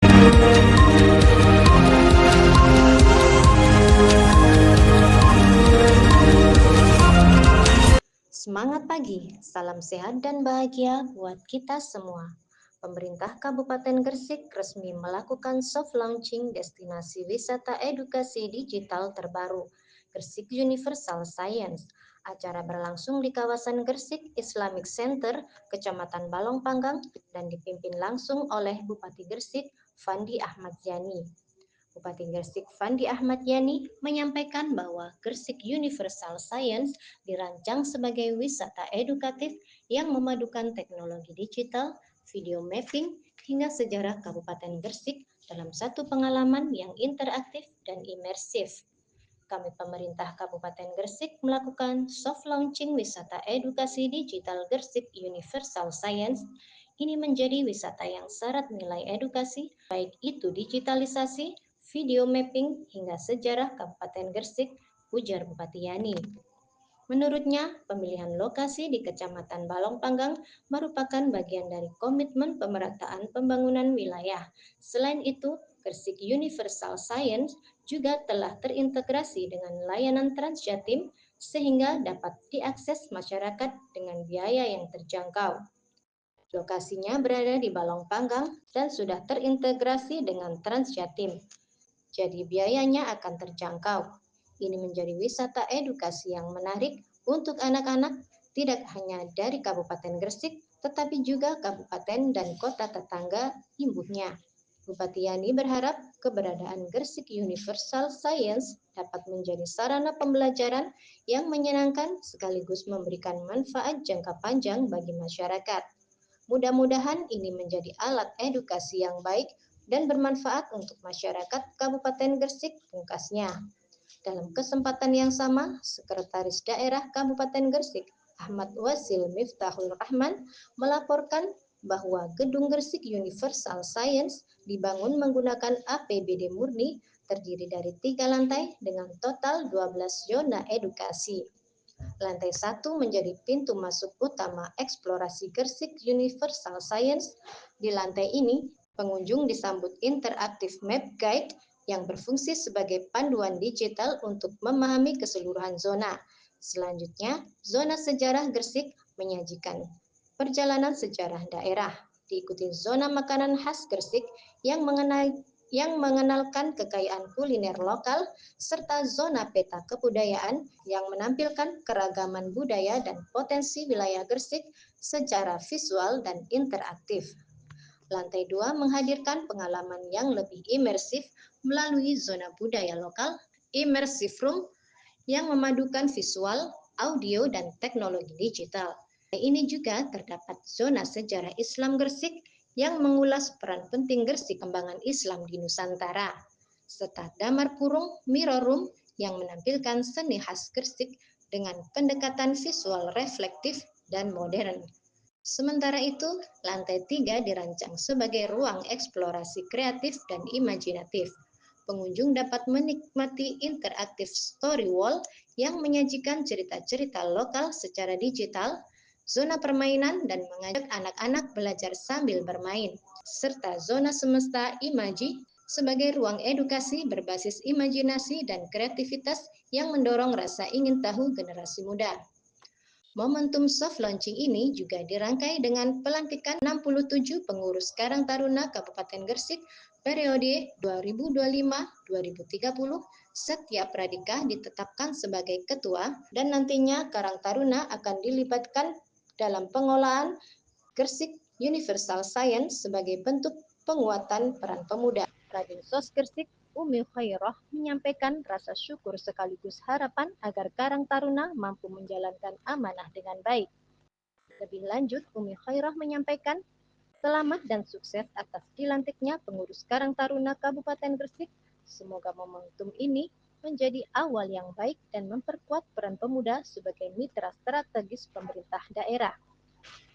Semangat pagi, salam sehat dan bahagia buat kita semua. Pemerintah Kabupaten Gresik resmi melakukan soft launching destinasi wisata edukasi digital terbaru, Gresik Universal Science. Acara berlangsung di kawasan Gresik Islamic Center, Kecamatan Balong Panggang, dan dipimpin langsung oleh Bupati Gresik, Fandi Ahmad Yani. Bupati Gresik Fandi Ahmad Yani menyampaikan bahwa Gresik Universal Science dirancang sebagai wisata edukatif yang memadukan teknologi digital, video mapping, hingga sejarah Kabupaten Gresik dalam satu pengalaman yang interaktif dan imersif. Kami pemerintah Kabupaten Gresik melakukan soft launching wisata edukasi digital Gresik Universal Science. Ini menjadi wisata yang syarat nilai edukasi, baik itu digitalisasi, video mapping, hingga sejarah Kabupaten Gresik, ujar Bupati Yani. Menurutnya, pemilihan lokasi di Kecamatan Balong Panggang merupakan bagian dari komitmen pemerataan pembangunan wilayah. Selain itu, Gresik Universal Science juga telah terintegrasi dengan layanan Transjatim sehingga dapat diakses masyarakat dengan biaya yang terjangkau. Lokasinya berada di Balong Panggang dan sudah terintegrasi dengan Transjatim. Jadi biayanya akan terjangkau. Ini menjadi wisata edukasi yang menarik untuk anak-anak tidak hanya dari Kabupaten Gresik, tetapi juga kabupaten dan kota tetangga imbuhnya. Bupati Yani berharap keberadaan Gresik Universal Science dapat menjadi sarana pembelajaran yang menyenangkan sekaligus memberikan manfaat jangka panjang bagi masyarakat. Mudah-mudahan ini menjadi alat edukasi yang baik dan bermanfaat untuk masyarakat Kabupaten Gresik, pungkasnya. Dalam kesempatan yang sama, Sekretaris Daerah Kabupaten Gresik, Ahmad Wasil Miftahul Rahman, melaporkan bahwa Gedung Gresik Universal Science dibangun menggunakan APBD murni terdiri dari 3 lantai dengan total 12 zona edukasi. Lantai 1 menjadi pintu masuk utama eksplorasi Gresik Universal Science. Di lantai ini, pengunjung disambut interaktif map guide yang berfungsi sebagai panduan digital untuk memahami keseluruhan zona. Selanjutnya, zona sejarah Gresik menyajikan perjalanan sejarah daerah, diikuti zona makanan khas Gresik yang mengenalkan kekayaan kuliner lokal, serta zona peta kebudayaan yang menampilkan keragaman budaya dan potensi wilayah Gresik secara visual dan interaktif. Lantai 2 menghadirkan pengalaman yang lebih imersif melalui zona budaya lokal, immersive room, yang memadukan visual, audio, dan teknologi digital. Ini juga terdapat zona sejarah Islam Gresik yang mengulas peran penting Gresik kembangan Islam di Nusantara, serta Damar Purung Mirror Room yang menampilkan seni khas Gresik dengan pendekatan visual reflektif dan modern. Sementara itu, lantai 3 dirancang sebagai ruang eksplorasi kreatif dan imajinatif. Pengunjung dapat menikmati interaktif story wall yang menyajikan cerita-cerita lokal secara digital, zona permainan dan mengajak anak-anak belajar sambil bermain, serta zona semesta imaji sebagai ruang edukasi berbasis imajinasi dan kreativitas yang mendorong rasa ingin tahu generasi muda. Momentum soft launching ini juga dirangkai dengan pelantikan 67 pengurus Karang Taruna Kabupaten Gresik periode 2025-2030. Setiap Pradika ditetapkan sebagai ketua dan nantinya Karang Taruna akan dilibatkan dalam pengolahan Gresik Universal Science sebagai bentuk penguatan peran pemuda. Radinsos Gresik Umi Khairah menyampaikan rasa syukur sekaligus harapan agar Karang Taruna mampu menjalankan amanah dengan baik. Lebih lanjut, Umi Khairah menyampaikan selamat dan sukses atas dilantiknya pengurus Karang Taruna Kabupaten Gresik. Semoga momentum ini menjadi awal yang baik dan memperkuat peran pemuda sebagai mitra strategis pemerintah daerah.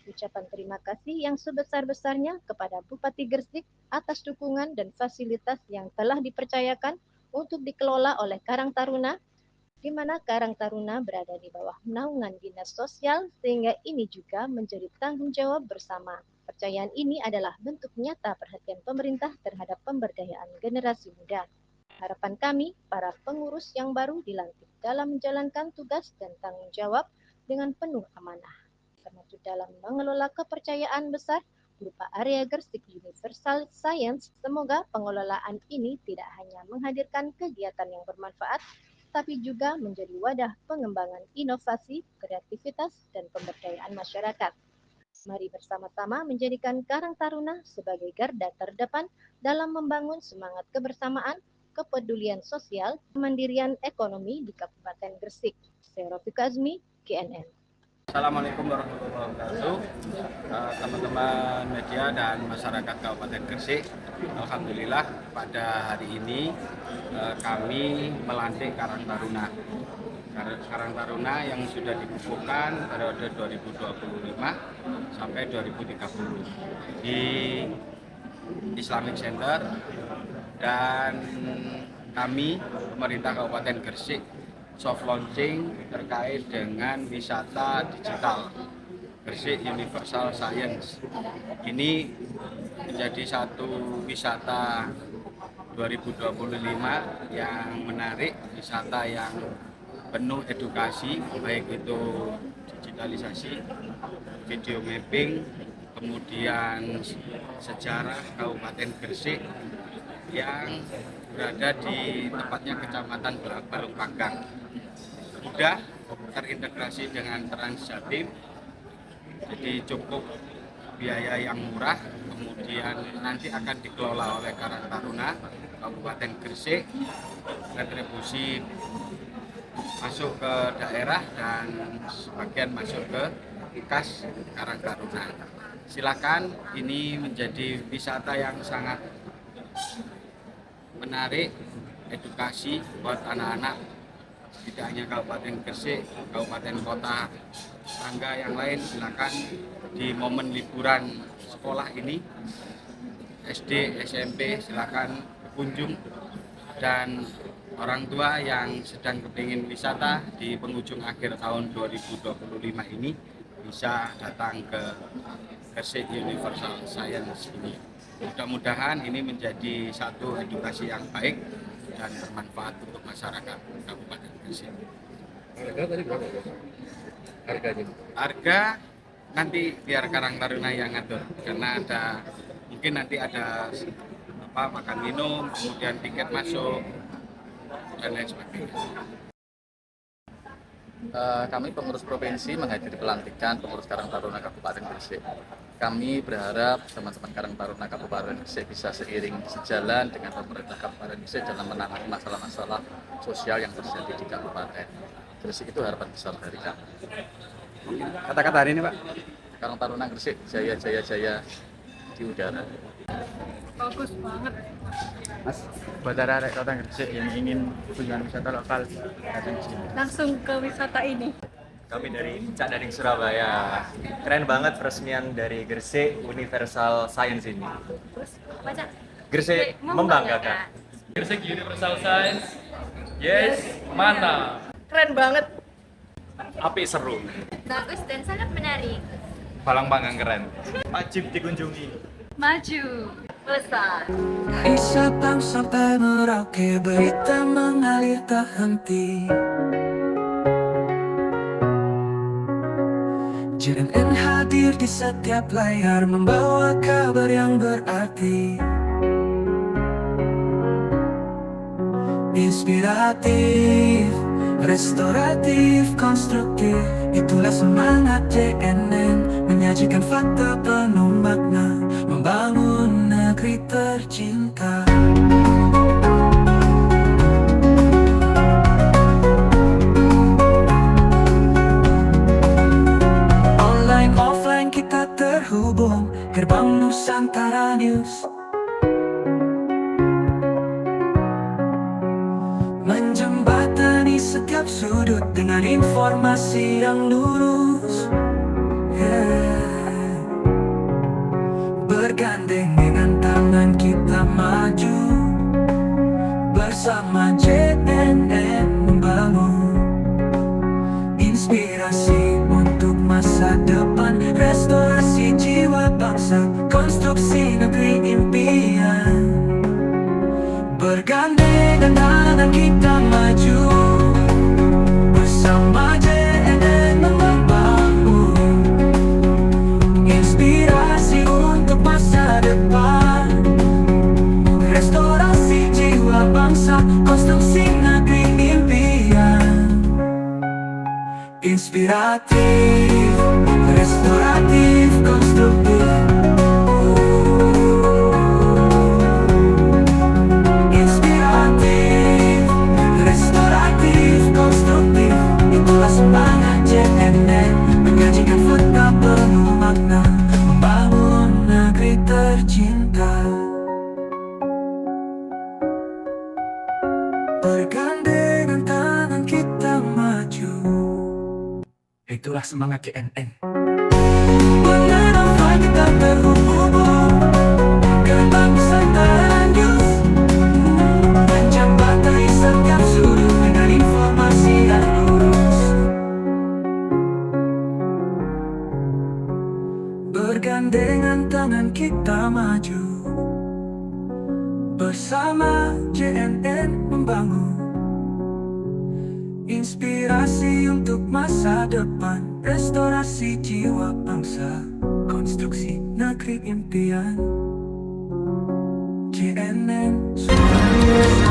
Ucapan terima kasih yang sebesar-besarnya kepada Bupati Gresik atas dukungan dan fasilitas yang telah dipercayakan untuk dikelola oleh Karang Taruna, di mana Karang Taruna berada di bawah naungan Dinas Sosial, sehingga ini juga menjadi tanggung jawab bersama. Kepercayaan ini adalah bentuk nyata perhatian pemerintah terhadap pemberdayaan generasi muda. Harapan kami, para pengurus yang baru dilantik dalam menjalankan tugas dan tanggung jawab dengan penuh amanah, termasuk dalam mengelola kepercayaan besar berupa area Gresik Universal Science. Semoga pengelolaan ini tidak hanya menghadirkan kegiatan yang bermanfaat, tapi juga menjadi wadah pengembangan inovasi, kreativitas, dan pemberdayaan masyarakat. Mari bersama-sama menjadikan Karang Taruna sebagai garda terdepan dalam membangun semangat kebersamaan, kepedulian sosial, kemandirian ekonomi di Kabupaten Gresik. Saya Rofika Azmi, GNN. Assalamualaikum warahmatullahi wabarakatuh. Teman-teman media dan masyarakat Kabupaten Gresik, alhamdulillah pada hari ini kami melantik Karang Taruna. Karang Taruna yang sudah dikukuhkan periode 2025 sampai 2030 di Islamic Center, dan kami pemerintah Kabupaten Gresik soft launching terkait dengan wisata digital Gresik Universal Science. Ini menjadi satu wisata 2025 yang menarik, wisata yang penuh edukasi, baik itu digitalisasi, video mapping, kemudian sejarah Kabupaten Gresik yang berada di tepatnya Kecamatan Balung Panggang. Sudah terintegrasi dengan Transjatim, jadi cukup biaya yang murah, kemudian nanti akan dikelola oleh Karang Taruna Kabupaten Gresik, retribusi masuk ke daerah dan sebagian masuk ke kas Karang Taruna. Silakan, ini menjadi wisata yang sangat menarik, edukasi buat anak-anak, tidak hanya Kabupaten Gresik, kabupaten kota tangga yang lain. Silakan di momen liburan sekolah ini, SD, SMP silakan berkunjung, dan orang tua yang sedang kepingin wisata di penghujung akhir tahun 2025 ini bisa datang ke Gresik Universal Science ini. Mudah-mudahan ini menjadi satu edukasi yang baik dan bermanfaat untuk masyarakat Kabupaten Gresik. Harga tadi berapa? Harganya? Harga nanti biar Karang Taruna yang ngatur, karena mungkin nanti ada makan minum, kemudian tiket masuk dan lain sebagainya. Kami pengurus provinsi menghadiri pelantikan pengurus Karang Taruna Kabupaten Gresik. Kami berharap teman-teman Karang Taruna Kabupaten Gresik bisa seiring sejalan dengan pemerintah Kabupaten Gresik dalam menangani masalah-masalah sosial yang terjadi di Kabupaten Gresik. Itu harapan besar dari kami. Kata-kata hari ini, Pak. Karang Taruna Gresik, jaya jaya jaya di udara. Bagus banget. Mas, buat arek Kota Gresik yang ingin kunjungan wisata lokal datang ke sini. Langsung ke wisata ini. Kami dari Cak Dading Surabaya. Keren banget peresmian dari Gresik Universal Science ini. Terus apa, Cak? Gresik membanggakan. Gresik Universal Science, yes, mana? Keren banget. Api seru. Bagus dan sangat menarik. Palang Panggang keren. Wajib dikunjungi. Maju. Besar. Sabang sampai Merauke, berita mengalir tak henti. JNN hadir di setiap layar, membawa kabar yang berarti. Inspiratif, restoratif, konstruktif, itulah semangat JNN, menyajikan fakta penuh makna, membangun negeri tercinta. Online offline kita terhubung, gerbang Nusantara News menjembatani setiap sudut dengan informasi yang lurus. Bergandeng dengan tangan kita maju, bersama JNN membangun inspirasi untuk masa depan, restorasi jiwa bangsa. konstruksi negeri impian. Bergandengan tangan kita maju, bersama JNN membangun inspirasi untuk masa depan. Restorasi jiwa bangsa, konstruksi negeri impian. Inspiratif, restoratif, konstruktif. Inspiratif, restoratif, konstruktif. Itulah semangat JNN, menyajikan fakta penuh makna, membangun negeri tercinta. Bergandengan tangan kita maju, itulah semangat JNN. Mengenal kita terhubung, kebangsaan tandus, menjembatani setiap sudut dengan informasi yang lurus. Bergandengan tangan kita maju, bersama JNN membangun inspirasi untuk masa depan. Restorasi jiwa bangsa, konstruksi negeri impian. JNN Surabaya.